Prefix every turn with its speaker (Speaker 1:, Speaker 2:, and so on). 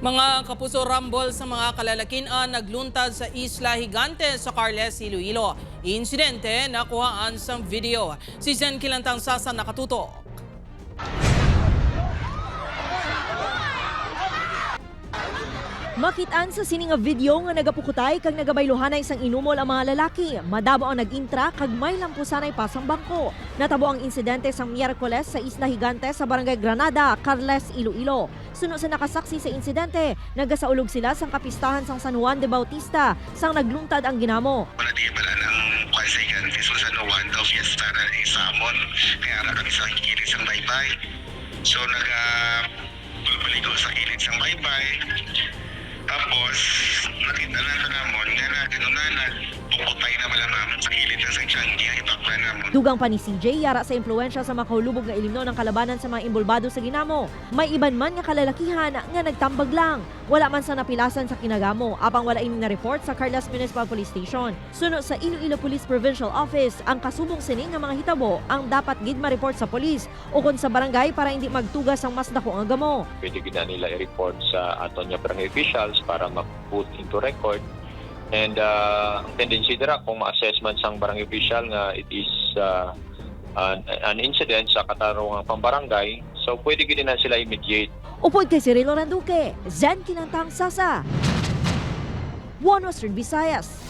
Speaker 1: Mga kapuso, rambol sa mga kalalakian nagluntad sa Isla Higante sa Carles, Iloilo. Insidente nakuhaan sa video. Si Zen Kilantang Sasa nakatutok.
Speaker 2: Makitaan sa sining nga video nga nagapukutay kag nagabaylohan na isang inumol ang mga lalaki. Madabo ang nag-intra kag may lampusanay pasang bangko. Natabo ang insidente sa Miyerkules sa Isla Higante sa Barangay Granada, Carles, Iloilo. Suno sa nakasaksi sa insidente, nagasaulog sila sang kapistahan sang San Juan de Bautista sang nagluntad ang ginamo.
Speaker 3: Wala di bala ng kwasigan sa San Juan daw fiesta na isamon kaya kami sa kilid sang baybay. So bulbuligaw sa kilid sang baybay. Tapos, nakita na ito namon, nga na ginunanan, pukutay na malang naman sa kilid ng sang Changi, ang itakpan namon.
Speaker 2: Dugang pa ni CJ, yara sa impluensya sa makahulubog nga ilimno ng kalabanan sa mga imbulbado sa ginamo. May iban man nga kalalakihan nga nagtambag lang. Wala man sa napilasan sa kinagamo, apang wala ini na report sa Carles Municipal Police Station. Suno sa Iloilo Police Provincial Office, ang kasubong sining nga mga hitabo ang dapat gid ma-report sa police o kon sa barangay para hindi magtugas ang mas dako nga gamo.
Speaker 4: Pwede gid na nila i-report sa aton nga barangay officials para ma-put into record. And ang tendency dira kung ma-assessment sang barangay official nga it is an incident sa katarungang pambarangay, so pwede gid na sila i-mediate.
Speaker 2: Upod kay Cirilo Randuque, Zen Kilantang Sasa, One Western Visayas.